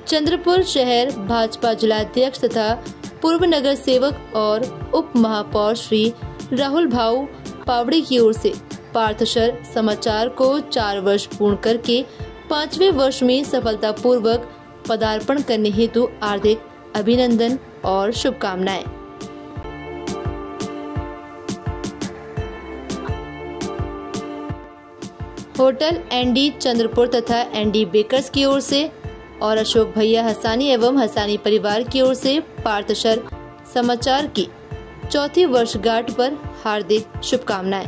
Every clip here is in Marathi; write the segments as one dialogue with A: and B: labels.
A: चंद्रपुर शहर भाजपा जिलाध्यक्ष तथा पूर्व नगर सेवक और उप महापौर श्री राहुल भाऊ पावड़े की ओर से पार्थशर समाचार को 4 वर्ष पूर्ण करके 5वें वर्ष में सफलतापूर्वक पदार्पण करने हेतु हार्दिक अभिनंदन और शुभकामनाएं। होटल एनडी चंद्रपुर तथा एनडी बेकर्स की ओर से और अशोक भैया हसानी एवं हसानी परिवार की ओर से पार्थशर समाचार की 4वीं वर्षगांठ पर हार्दिक शुभकामनाएं।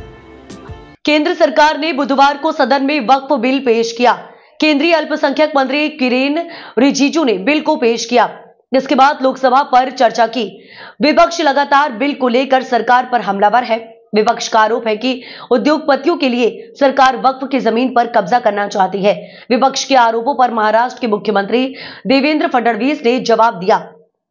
B: केंद्र सरकार ने बुधवार को सदन में वक्फ बिल पेश किया। केंद्रीय अल्पसंख्यक मंत्री किरेन रिजिजू ने बिल को पेश किया, जिसके बाद लोकसभा पर चर्चा की। विपक्ष लगातार बिल को लेकर सरकार पर हमलावर है। विपक्ष का आरोप है कि उद्योगपतियों के लिए सरकार वक्फ की जमीन पर कब्जा करना चाहती है। विपक्ष के आरोपों पर महाराष्ट्र के मुख्यमंत्री देवेंद्र फडणवीस ने जवाब दिया।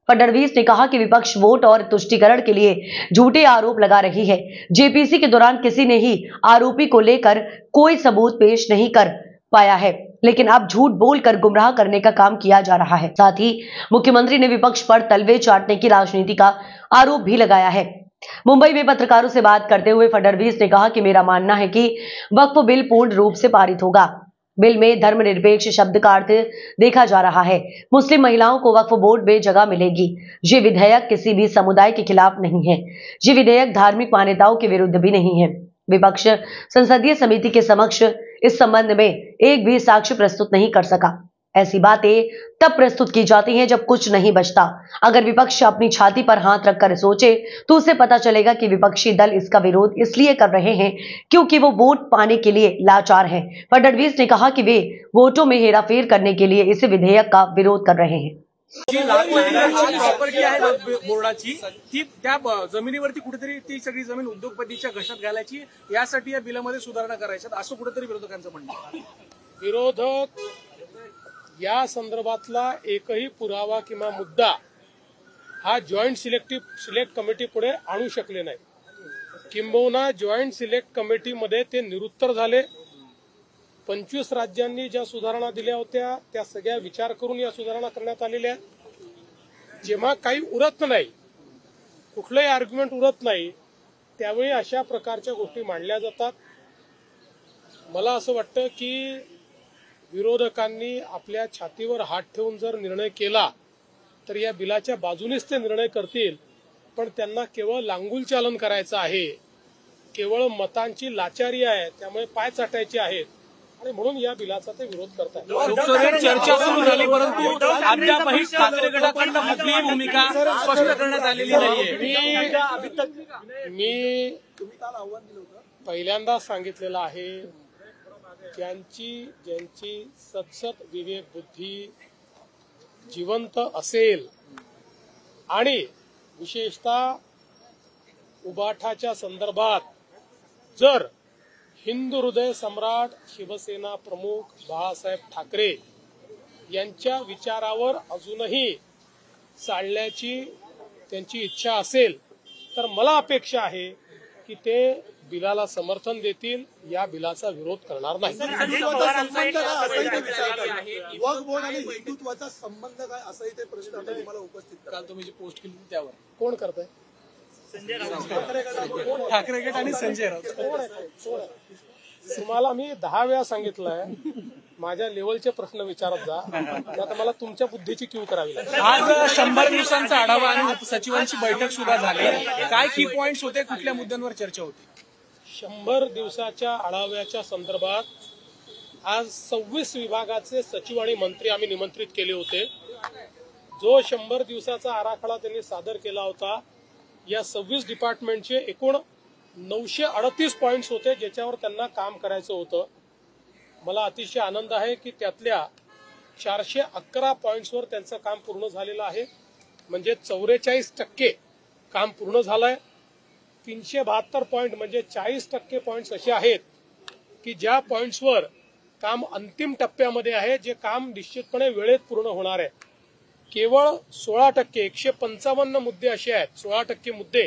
B: फडणवीस ने कहा कि विपक्ष वोट और तुष्टीकरण के लिए झूठे आरोप लगा रही है। जेपीसी के दौरान किसी ने ही आरोपी को लेकर कोई सबूत पेश नहीं कर पाया है, लेकिन अब झूठ बोलकर गुमराह करने का काम किया जा रहा है। साथ ही मुख्यमंत्री ने विपक्ष पर तलवे चाटने की राजनीति का आरोप भी लगाया है। मुंबई में पत्रकारों से बात करते हुए फडणवीस ने कहा कि मेरा मानना है कि वक्फ बिल पूर्ण रूप से पारित होगा। बिल में धर्मनिरपेक्ष शब्द का अर्थ देखा जा रहा है। मुस्लिम महिलाओं को वक्फ बोर्ड में जगह मिलेगी। ये विधेयक किसी भी समुदाय के खिलाफ नहीं है। ये विधेयक धार्मिक मान्यताओं के विरुद्ध भी नहीं है। विपक्ष संसदीय समिति के समक्ष इस संबंध में एक भी साक्ष्य प्रस्तुत नहीं कर सका। ऐसी बातें तब प्रस्तुत की जाती हैं जब कुछ नहीं बचता। अगर विपक्ष अपनी छाती पर हाथ रखकर सोचे तो उसे पता चलेगा कि विपक्षी दल इसका विरोध इसलिए कर रहे हैं क्योंकि वो वोट पाने के लिए लाचार हैं। फडणवीस ने कहा कि वे वोटों में हेराफेर करने के लिए इस विधेयक का विरोध कर रहे हैं।
C: बोर्डाची ती त्या जमिनीवरती कुठेतरी ती सगळी जमीन उद्योगपतीच्या घशात घालायची, यासाठी या बिलामध्ये सुधारणा करायच्यात असं कुठेतरी विरोधकांचं म्हणणं आहे।
D: विरोधक या संदर्भातला एकही पुरावा किंवा मुद्दा हा जॉईंट सिलेक्ट कमिटी पुढे आणू शकले नाही। किंबहुना जॉईंट सिलेक्ट कमिटीमध्ये ते निरुत्तर झाले। 25 राज्यांनी ज्या सुधारणा दिल्या होत्या त्या सगळ्या विचार करून या सुधारणा करण्यात आलेल्या आहेत। जेव्हा काही उरत नाही, कुठलंही आर्ग्युमेंट उरत नाही, त्यावेळी अशा प्रकारच्या गोष्टी मांडल्या जातात। मला असं वाटतं की विरोधकांनी आपल्या छातीवर हात ठेवून जर निर्णय केला तर या बिलाच्या बाजूनेच ते निर्णय करतील, पण त्यांना केवळ लांगुलचालन करायचं आहे, केवळ मतांची लाचारी आहे, त्यामुळे पाय चाटायचे आहेत आणि म्हणून या बिलाचा ते विरोध करतात।
C: लोकसभेत चर्चा सुरू झाली, परंतु अद्यापही ठाकरे गटाकडून कुठलीही भूमिका स्पष्ट करण्यात आलेली नाहीये।
D: मी पहिल्यांदा सांगितलेलं आहे, ज्यांची सतसत विवेक बुद्धी जिवंत असेल आणि विशेषतः उबाठाच्या संदर्भात जर हिंदू हृदय सम्राट शिवसेना प्रमुख बाळासाहेब ठाकरे यांच्या विचारावर अजूनही चालण्याची त्यांची इच्छा असेल तर मला अपेक्षा आहे की ते बिलाला समर्थन देतील, या बिलाचा विरोध करणार नाही।
E: वक्फ बोर्ड आणि हिंदुत्वाचा संबंध काय असाही ते प्रश्न तुम्हाला उपस्थित काल तुम्ही जी पोस्ट केली त्यावर
D: कोण करताय?
E: ठाकरे गट आणि संजय राऊत।
D: तुम्हाला मी 10 वेळा सांगितलंय माझ्या लेवलचे प्रश्न विचारत जा, आता मला तुमच्या बुद्धीची क्यू करावी लागेल।
C: आज 100 दिवसांचा आढावा आणि सचिवांची बैठक सुद्धा झाली, काय की पॉइंट्स होते, कुठल्या मुद्द्यांवर चर्चा होती?
D: 100 दिवसाच्या आढाव्याच्या संदर्भात आज 26 विभागाचे सचिव आणि मंत्री आम्ही निमंत्रित केले होते। जो 100 दिवसाचा आराखडा त्यांनी सादर केला होता, या 26 डिपार्टमेंटचे एकूण 938 पॉइंट्स होते ज्याच्यावर त्यांना काम करायचं होतं। मला अतिशय आनंद आहे की त्यातल्या 411 पॉइंट्सवर त्यांचं काम पूर्ण झालेलं आहे, म्हणजे 44% काम पूर्ण झालंय। 372 पॉइंट म्हणजे 40% पॉइंट्स असे आहेत की ज्या पॉइंट्सवर काम अंतिम टप्प्यामध्ये आहे, जे काम निश्चितपणे वेळेत पूर्ण होणार आहे। केवळ 16% 155 मुद्दे असे आहेत, 16% मुद्दे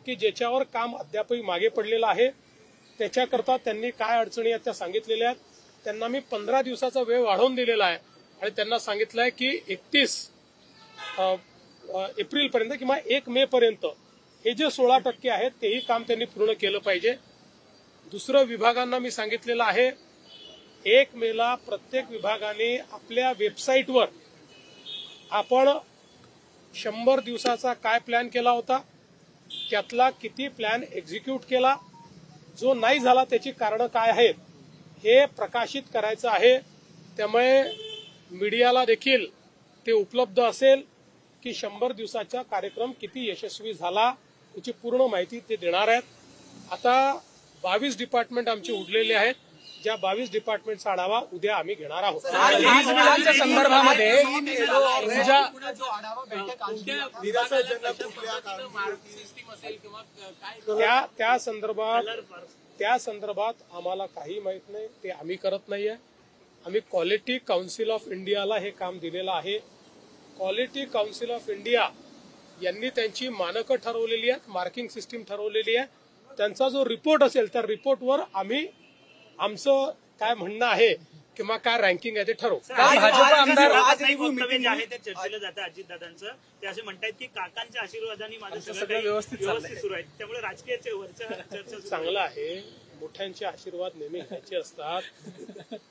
D: की ज्याच्यावर काम अद्यापही मागे पडलेलं आहे। त्याच्याकरता त्यांनी काय अडचणी आहेत त्या सांगितलेल्या आहेत। त्यांना मी 15 दिवसाचा वेळ वाढवून दिलेला आहे आणि त्यांना सांगितलंय की 31 एप्रिलपर्यंत किंवा 1 मे पर्यंत हे जे 16% आहेत तेही काम त्यांनी पूर्ण केलं पाहिजे. दुसरं विभागांना मी सांगितलेलं आहे 1 मेला प्रत्येक विभागाने आपल्या वेबसाईटवर आपण 100 दिवसाचा काय प्लॅन केला होता, त्यातला किती प्लॅन एक्झिक्यूट केला, जो नाही झाला त्याची कारणं काय आहेत हे प्रकाशित करायचं आहे. त्यामुळे मीडियाला देखील ते उपलब्ध असेल की 100 दिवसाचा कार्यक्रम किती यशस्वी झाला याची पूर्ण माहिती ते देणार आहेत. आता 22 डिपार्टमेंट आमचे उडलेले आहेत, ज्या 22 डिपार्टमेंटचा आढावा उद्या आम्ही घेणार आहोत.
C: वीज बिलांच्या संदर्भामध्ये
D: त्या संदर्भात आम्हाला काही माहित नाही, ते आम्ही करत नाहीये. आम्ही क्वालिटी काउन्सिल ऑफ इंडियाला हे काम दिलेलं आहे. क्वालिटी काउन्सिल ऑफ इंडिया यांनी त्यांची मानकं ठरवलेली आहेत, मार्किंग सिस्टीम ठरवलेली आहे. त्यांचा जो रिपोर्ट असेल त्या रिपोर्टवर आम्ही आमचं काय म्हणणं आहे किंवा काय रँकिंग आहे ते ठरवू.
C: भाजप आमदार
F: वक्तव्य जे आहे ते चर्चेलं जातं अजितदादांचं. ते असे म्हणतात की काकांच्या आशीर्वादाने माझं सगळं व्यवस्थित सुरू आहे, त्यामुळे राजकीय चर्चा
D: चांगलं आहे. मोठ्यांचे आशीर्वाद नेहमी घ्यायचे असतात,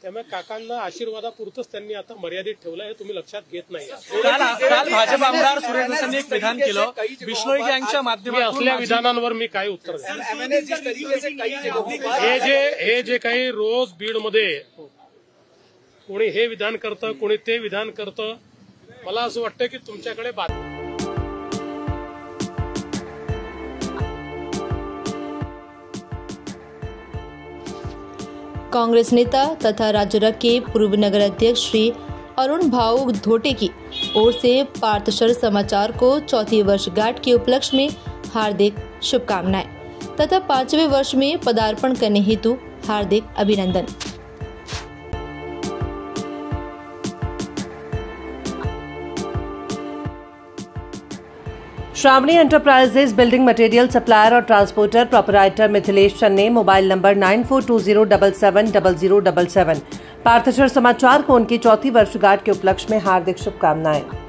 D: त्यामुळे काकांना आशीर्वादापुरतच त्यांनी आता मर्यादित ठेवलं हे तुम्ही लक्षात घेत नाही.
C: काल भाजप आमदार सुरेश दसांनी एक विधान केलं, बिश्नोई गँगच्या माध्यमातून
D: असल्या विधानांवर मी काय उत्तर द्यायचं. हे जे काही रोज बीडमध्ये कोणी हे विधान करतं, कोणी ते विधान करतं, मला असं वाटतं की तुमच्याकडे
A: कांग्रेस नेता तथा राज्य के पूर्व नगर अध्यक्ष श्री अरुण भाऊ धोटे की ओर से पार्थशर समाचार को 4वीं वर्षगांठ के उपलक्ष्य में हार्दिक शुभकामनाएं तथा 5वें वर्ष में पदार्पण करने हेतु हार्दिक अभिनंदन।
B: श्रावणी एंटरप्राइजेज बिल्डिंग मटेरियल सप्लायर और transporter proprietor Mithilesh Channe mobile number 9420770077 पार्थशर समाचार को उनकी 4वीं वर्षगांठ के उपलक्ष्य में हार्दिक शुभकामनाएं।